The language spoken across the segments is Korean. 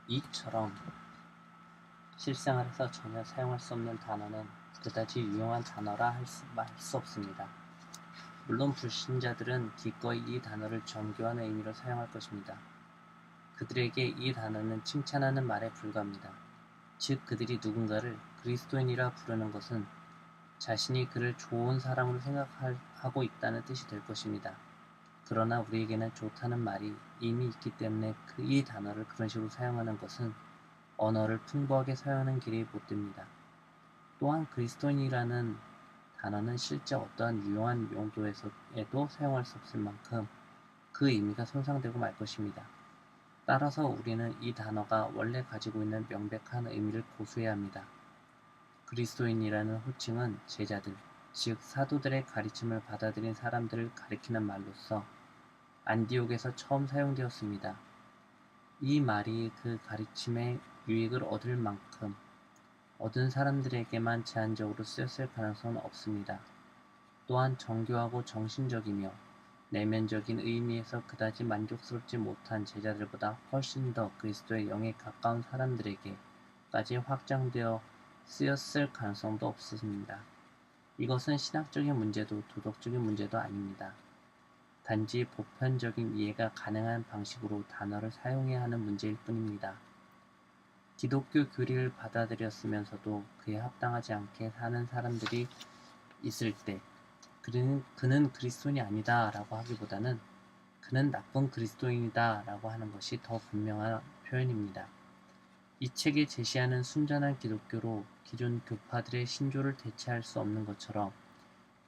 이처럼 실생활에서 전혀 사용할 수 없는 단어는 그다지 유용한 단어라 할 수 없습니다. 물론 불신자들은 기꺼이 이 단어를 정교한 의미로 사용할 것입니다. 그들에게 이 단어는 칭찬하는 말에 불과합니다. 즉 그들이 누군가를 그리스도인이라 부르는 것은 자신이 그를 좋은 사람으로 생각하고 있다는 뜻이 될 것입니다. 그러나 우리에게는 좋다는 말이 이미 있기 때문에 이 단어를 그런 식으로 사용하는 것은 언어를 풍부하게 사용하는 길이 못됩니다. 또한 그리스도인이라는 단어는 실제 어떠한 유용한 용도에도 사용할 수 없을 만큼 그 의미가 손상되고 말 것입니다. 따라서 우리는 이 단어가 원래 가지고 있는 명백한 의미를 고수해야 합니다. 그리스도인이라는 호칭은 제자들, 즉 사도들의 가르침을 받아들인 사람들을 가리키는 말로서 안디옥에서 처음 사용되었습니다. 이 말이 그 가르침의 유익을 얻을 만큼 얻은 사람들에게만 제한적으로 쓰였을 가능성은 없습니다. 또한 정교하고 정신적이며 내면적인 의미에서 그다지 만족스럽지 못한 제자들보다 훨씬 더 그리스도의 영에 가까운 사람들에게까지 확장되어 쓰였을 가능성도 없습니다. 이것은 신학적인 문제도 도덕적인 문제도 아닙니다. 단지 보편적인 이해가 가능한 방식으로 단어를 사용해야 하는 문제일 뿐입니다. 기독교 교리를 받아들였으면서도 그에 합당하지 않게 사는 사람들이 있을 때 그는 그리스도인이 아니다 라고 하기보다는 그는 나쁜 그리스도인이다 라고 하는 것이 더 분명한 표현입니다. 이 책이 제시하는 순전한 기독교로 기존 교파들의 신조를 대체할 수 없는 것처럼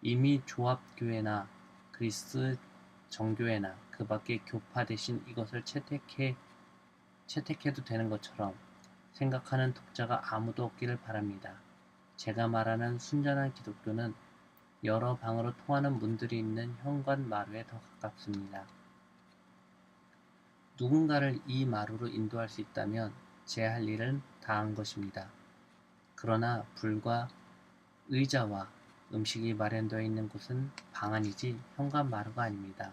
이미 조합교회나 그리스 정교회나 그 밖의 교파 대신 이것을 채택해도 되는 것처럼 생각하는 독자가 아무도 없기를 바랍니다. 제가 말하는 순전한 기독교는 여러 방으로 통하는 문들이 있는 현관마루에 더 가깝습니다. 누군가를 이 마루로 인도할 수 있다면 제 할 일은 다 한 것입니다. 그러나 불과 의자와 음식이 마련되어 있는 곳은 방 안이지 현관마루가 아닙니다.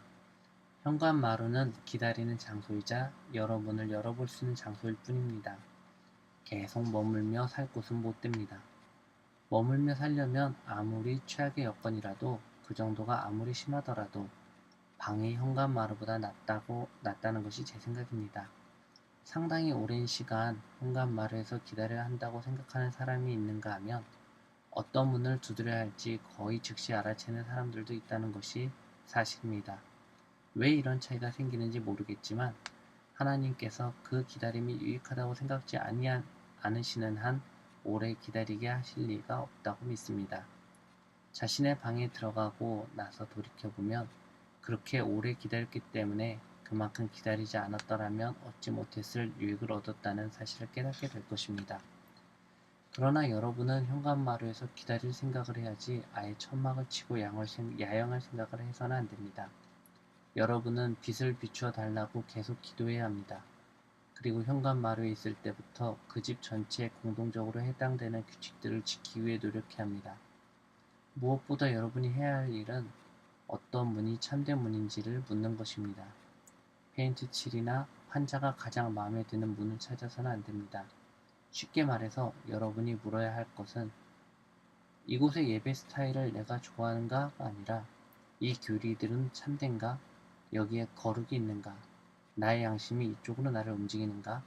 현관마루는 기다리는 장소이자 여러 문을 열어볼 수 있는 장소일 뿐입니다. 계속 머물며 살 곳은 못 됩니다. 머물며 살려면 아무리 최악의 여건이라도 그 정도가 아무리 심하더라도 방이 현관마루보다 낫다는 것이 제 생각입니다. 상당히 오랜 시간 현관마루에서 기다려야 한다고 생각하는 사람이 있는가 하면 어떤 문을 두드려야 할지 거의 즉시 알아채는 사람들도 있다는 것이 사실입니다. 왜 이런 차이가 생기는지 모르겠지만 하나님께서 그 기다림이 유익하다고 생각지 않으시는 한 오래 기다리게 하실 리가 없다고 믿습니다. 자신의 방에 들어가고 나서 돌이켜보면 그렇게 오래 기다렸기 때문에 그만큼 기다리지 않았더라면 얻지 못했을 유익을 얻었다는 사실을 깨닫게 될 것입니다. 그러나 여러분은 현관마루에서 기다릴 생각을 해야지 아예 천막을 치고 야영할 생각을 해서는 안 됩니다. 여러분은 빛을 비추어 달라고 계속 기도해야 합니다. 그리고 현관마루에 있을 때부터 그 집 전체에 공동적으로 해당되는 규칙들을 지키기 위해 노력해야 합니다. 무엇보다 여러분이 해야 할 일은 어떤 문이 참된 문인지를 묻는 것입니다. 페인트 칠이나 환자가 가장 마음에 드는 문을 찾아서는 안 됩니다. 쉽게 말해서 여러분이 물어야 할 것은 이곳의 예배 스타일을 내가 좋아하는가가 아니라 이 교리들은 참된가? 여기에 거룩이 있는가? 나의 양심이 이쪽으로 나를 움직이는가?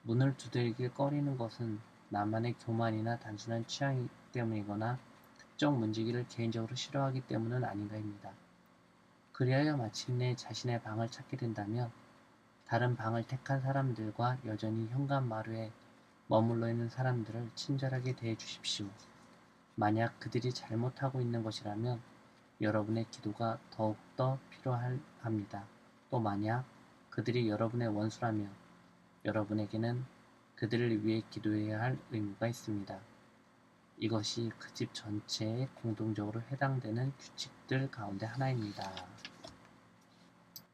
문을 두들길 꺼리는 것은 나만의 교만이나 단순한 취향 때문이거나 특정 문지기를 개인적으로 싫어하기 때문은 아닌가입니다. 그리하여 마침내 자신의 방을 찾게 된다면 다른 방을 택한 사람들과 여전히 현관마루에 머물러 있는 사람들을 친절하게 대해 주십시오. 만약 그들이 잘못하고 있는 것이라면 여러분의 기도가 더욱더 필요합니다. 또 만약 그들이 여러분의 원수라면 여러분에게는 그들을 위해 기도해야 할 의무가 있습니다. 이것이 그 집 전체에 공동적으로 해당되는 규칙들 가운데 하나입니다.